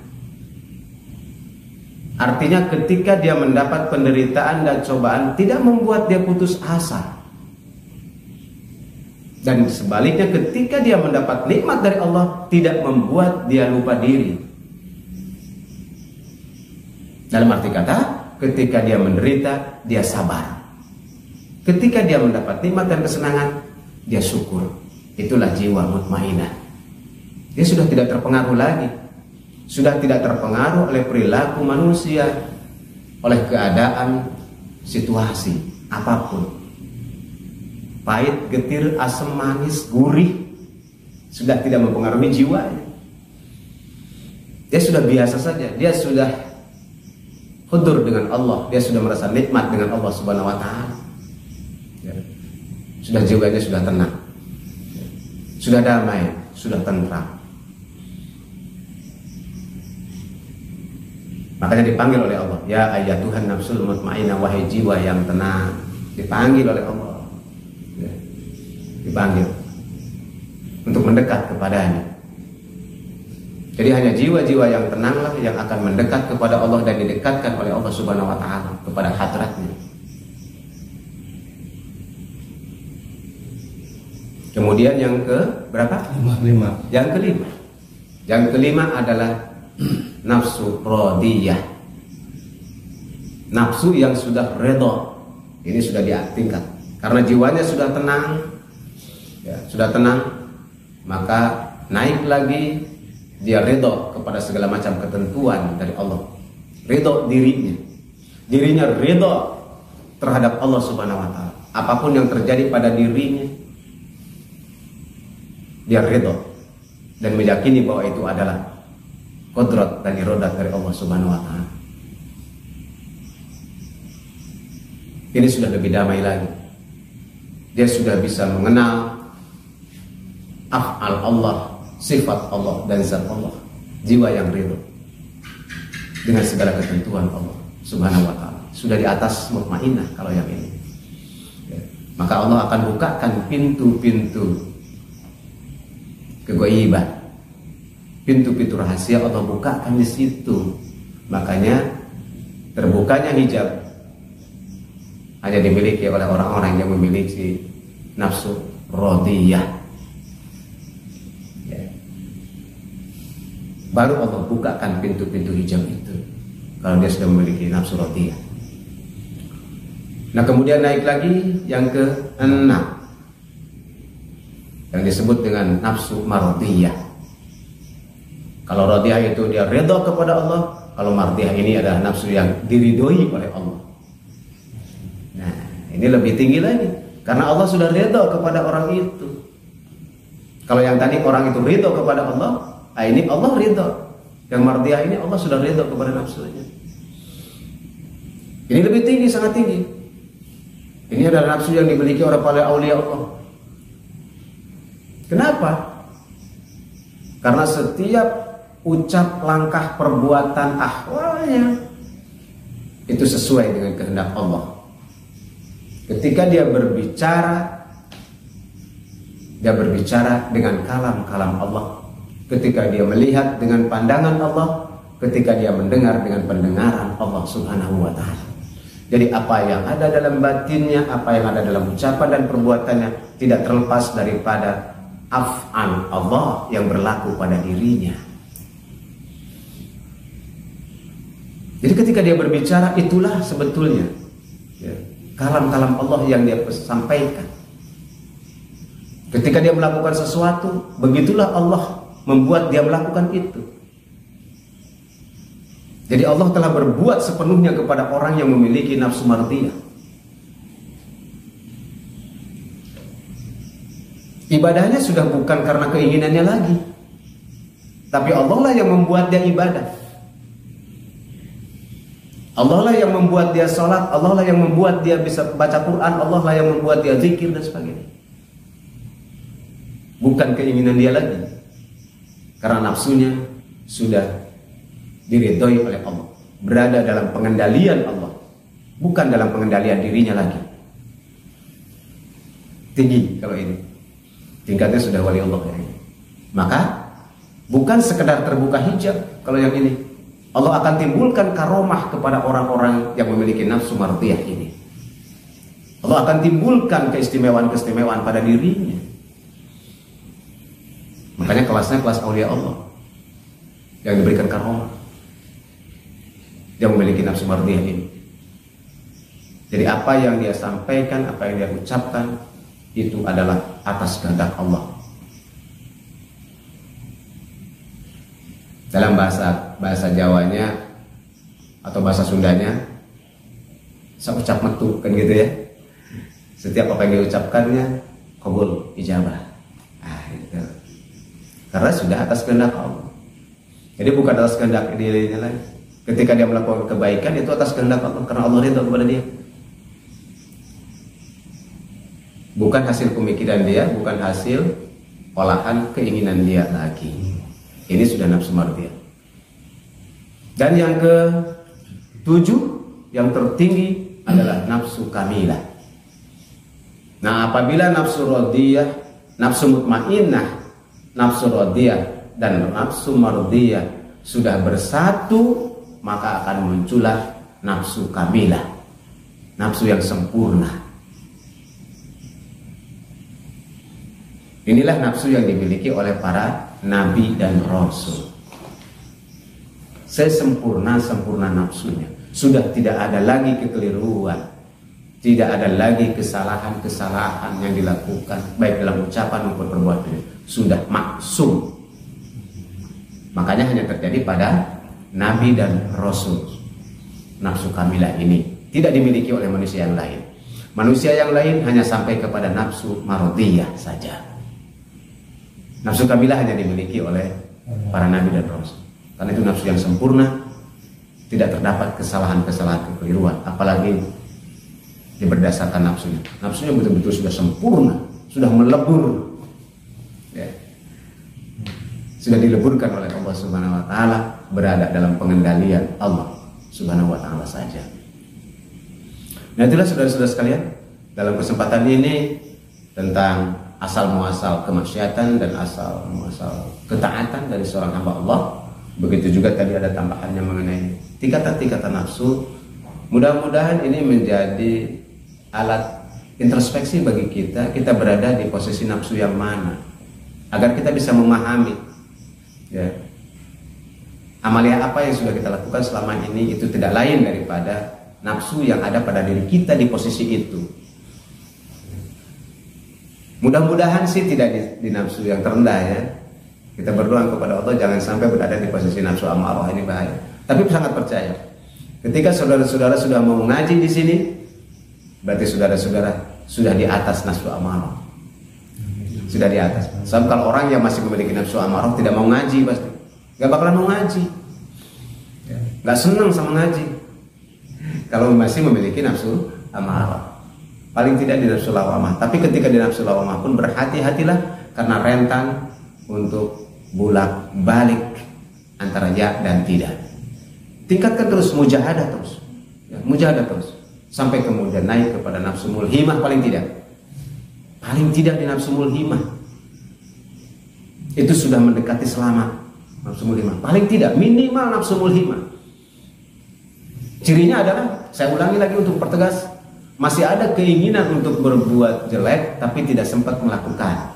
Artinya ketika dia mendapat penderitaan dan cobaan tidak membuat dia putus asa. Dan sebaliknya ketika dia mendapat nikmat dari Allah tidak membuat dia lupa diri. Dalam arti kata, ketika dia menderita, dia sabar. Ketika dia mendapat nikmat dan kesenangan, dia syukur. Itulah jiwa mutmainah. Dia sudah tidak terpengaruh lagi. Sudah tidak terpengaruh oleh perilaku manusia, oleh keadaan, situasi, apapun. Pahit, getir, asam, manis, gurih sudah tidak mempengaruhi jiwanya. Dia sudah biasa saja. Dia sudah hudur dengan Allah. Dia sudah merasa nikmat dengan Allah Subhanahu wa Ta'ala. Ya. Sudah jiwanya sudah tenang, sudah damai, sudah tentram. Makanya dipanggil oleh Allah, ya ayyatuhan nafsul mutmainnah, wahai jiwa yang tenang. Dipanggil oleh Allah, ya. Dipanggil untuk mendekat kepadanya. Jadi hanya jiwa-jiwa yang tenanglah yang akan mendekat kepada Allah dan didekatkan oleh Allah Subhanahu wa Ta'ala kepada hadratnya. Kemudian yang ke berapa? 5. Yang kelima adalah nafsu radiyah. Nafsu yang sudah redha. Ini sudah ditingkat. Karena jiwanya sudah tenang, ya, sudah tenang, maka naik lagi dia redha kepada segala macam ketentuan dari Allah. Redha dirinya redha terhadap Allah Subhanahu wa Ta'ala. Apapun yang terjadi pada dirinya, dia redha dan meyakini bahwa itu adalah qudrat dan iradah dari Allah Subhanahu wa Ta'ala. Ini sudah lebih damai lagi. Dia sudah bisa mengenal af'al Allah, sifat Allah dan zat Allah. Jiwa yang ridho dengan segala ketentuan Allah Subhanahu wa Ta'ala. Sudah di atas mutmainnah kalau yang ini. Ya. Maka Allah akan bukakan pintu-pintu kegoiban, pintu-pintu rahasia Allah bukakan di situ. Makanya terbukanya hijab hanya dimiliki oleh orang-orang yang memiliki nafsu radiyah. Ya. Baru Allah bukakan pintu-pintu hijab itu kalau dia sudah memiliki nafsu radiyah. Nah kemudian naik lagi yang ke-6 yang disebut dengan nafsu mardiyah. Kalau radiyah itu dia redha kepada Allah, kalau mardiyah ini adalah nafsu yang diridhoi oleh Allah. Nah, ini lebih tinggi lagi karena Allah sudah redha kepada orang itu. Kalau yang tadi orang itu ridha kepada Allah, ini Allah ridha. Yang mardiyah ini Allah sudah ridha kepada nafsunya. Ini lebih tinggi, sangat tinggi. Ini adalah nafsu yang dimiliki oleh para aulia Allah. Kenapa? Karena setiap ucap, langkah, perbuatan, ahwalnya itu sesuai dengan kehendak Allah. Ketika dia berbicara dengan kalam-kalam Allah. Ketika dia melihat dengan pandangan Allah, ketika dia mendengar dengan pendengaran Allah Subhanahu wa Ta'ala. Jadi apa yang ada dalam batinnya, apa yang ada dalam ucapan dan perbuatannya tidak terlepas daripada af'al Allah yang berlaku pada dirinya. Jadi ketika dia berbicara, itulah sebetulnya ya, kalam-kalam Allah yang dia sampaikan. Ketika dia melakukan sesuatu, begitulah Allah membuat dia melakukan itu. Jadi Allah telah berbuat sepenuhnya kepada orang yang memiliki nafsu mardiyah. Ibadahnya sudah bukan karena keinginannya lagi, tapi Allah lah yang membuat dia ibadah. Allah lah yang membuat dia sholat, Allah lah yang membuat dia bisa baca Quran, Allah lah yang membuat dia zikir dan sebagainya. Bukan keinginan dia lagi, karena nafsunya sudah diridhoi oleh Allah, berada dalam pengendalian Allah, bukan dalam pengendalian dirinya lagi. Tinggi kalau ini. tingkatnya sudah wali Allah ya. Maka bukan sekedar terbuka hijab kalau yang ini. Allah akan timbulkan karomah kepada orang-orang yang memiliki nafsu mardiyah ini. Allah akan timbulkan keistimewaan-keistimewaan pada dirinya. Makanya kelasnya kelas aulia Allah yang diberikan karomah, yang memiliki nafsu mardiyah ini. Jadi apa yang dia sampaikan, apa yang dia ucapkan, itu adalah atas kehendak Allah. Dalam bahasa Jawanya atau bahasa Sundanya, seucap metu kan gitu ya. Setiap apa yang diucapkannya qabul, ijabah. Gitu. Karena sudah atas kehendak Allah. Jadi bukan atas kehendak dirinya lagi. Ketika dia melakukan kebaikan itu atas kehendak Allah, karena Allah ridha kepada dia. Bukan hasil pemikiran dia, bukan hasil olahan keinginan dia lagi. Ini sudah nafsu mardiyah. Dan yang ke-7, yang tertinggi adalah nafsu kamilah. Nah, apabila nafsu radiyah, nafsu mutmainnah, nafsu radiyah dan nafsu mardiyah sudah bersatu, maka akan muncullah nafsu kamilah, nafsu yang sempurna. Inilah nafsu yang dimiliki oleh para nabi dan rasul. Sesempurna-sempurna nafsunya. Sudah tidak ada lagi kekeliruan, tidak ada lagi kesalahan-kesalahan yang dilakukan baik dalam ucapan maupun perbuatan. Sudah maksum. Makanya hanya terjadi pada nabi dan rasul. Nafsu kamilah ini tidak dimiliki oleh manusia yang lain. Manusia yang lain hanya sampai kepada nafsu marodiyah saja. Nafsu kamilah hanya dimiliki oleh para nabi dan rasul. Karena itu nafsu yang sempurna, tidak terdapat kesalahan-kesalahan, kekeliruan, apalagi berdasarkan nafsunya. Nafsunya betul-betul sudah sempurna, sudah melebur, ya. Sudah dileburkan oleh Allah Subhanahu Wa Taala, berada dalam pengendalian Allah Subhanahu Wa Taala saja. Nah, itulah saudara-saudara sekalian, dalam kesempatan ini tentang asal muasal kemaksiatan dan asal muasal ketaatan dari seorang hamba Allah. Begitu juga tadi ada tambahannya mengenai tingkatan-tingkatan nafsu. Mudah-mudahan ini menjadi alat introspeksi bagi kita berada di posisi nafsu yang mana, agar kita bisa memahami, ya, amalia apa yang sudah kita lakukan selama ini itu tidak lain daripada nafsu yang ada pada diri kita di posisi itu. Mudah-mudahan sih tidak di nafsu yang terendah, ya. Kita berdoa kepada Allah jangan sampai berada di posisi nafsu amarah, ini bahaya. Tapi sangat percaya, ketika saudara-saudara sudah mau ngaji di sini, berarti saudara-saudara sudah di atas nafsu amarah. Sudah di atas. Sebab kalau orang yang masih memiliki nafsu amarah tidak mau ngaji, pasti gak bakalan mau ngaji, gak senang sama ngaji kalau masih memiliki nafsu amarah. Paling tidak di nafsu lawamah. Tapi ketika di nafsu lawamah pun berhati-hatilah, karena rentan untuk bolak balik antara ya dan tidak. Tingkatkan terus mujahadah terus, ya, mujahadah terus sampai kemudian naik kepada nafsu mulhimah. Paling tidak di nafsu mulhimah itu sudah mendekati selamat. Nafsu mulhimah paling tidak minimal nafsu mulhimah. Cirinya adalah, saya ulangi lagi untuk pertegas, masih ada keinginan untuk berbuat jelek tapi tidak sempat melakukan,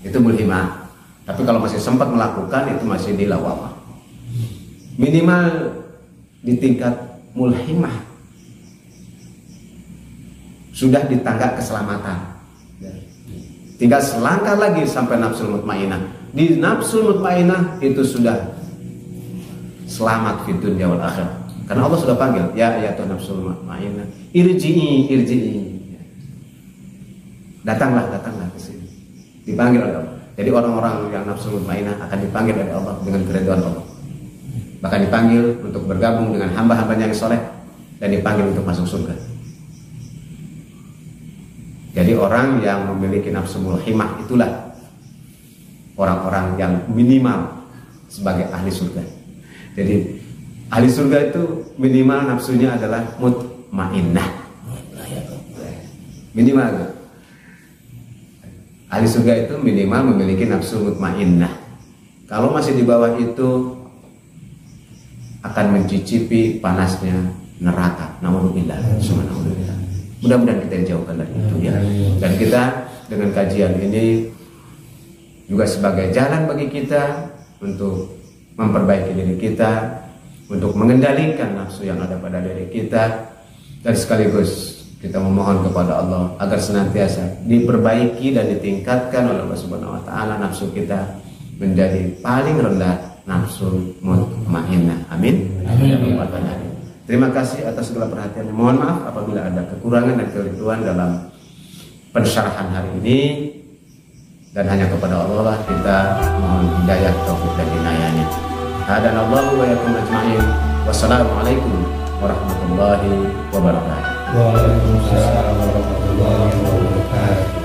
itu mulhimah. Tapi kalau masih sempat melakukan, itu masih di lawamah. Minimal di tingkat mulhimah sudah di tangga keselamatan. Tinggal selangkah lagi sampai nafsul mutmainah. Di nafsul mutmainah itu sudah selamat di dunia wal akhirah. Karena Allah sudah panggil, ya tuh nafsul mutmainah, irji'i. Datanglah ke sini. Dipanggil oleh Allah. Jadi orang-orang yang nafsul mutmainah akan dipanggil oleh Allah dengan keridhaan Allah. Bahkan dipanggil untuk bergabung dengan hamba-hambanya yang soleh, dan dipanggil untuk masuk surga. Jadi orang yang memiliki nafsu mulhimah itulah orang-orang yang minimal sebagai ahli surga. Jadi ahli surga itu minimal nafsunya adalah mutmainnah. Minimal. Ahli surga itu minimal memiliki nafsu mutmainnah. Kalau masih di bawah itu akan mencicipi panasnya neraka. Naudzubillah. Mudah-mudahan kita dijauhkan dari itu ya. Dan kita dengan kajian ini juga sebagai jalan bagi kita untuk memperbaiki diri kita, untuk mengendalikan nafsu yang ada pada diri kita, dan sekaligus kita memohon kepada Allah agar senantiasa diperbaiki dan ditingkatkan oleh Allah Subhanahu wa taala nafsu kita menjadi paling rendah, nafsu mutmainnah. Amin. Amin. Terima kasih atas segala perhatiannya. Mohon maaf apabila ada kekurangan dan keliruan dalam pensyarahan hari ini, dan hanya kepada Allah lah kita mohon hidayah, taufik dan inayahnya. Hadanallahu wa iyyakum ajma'in. Wassalamualaikum warahmatullahi wabarakatuh. Waalaikumsalam warahmatullahi wabarakatuh.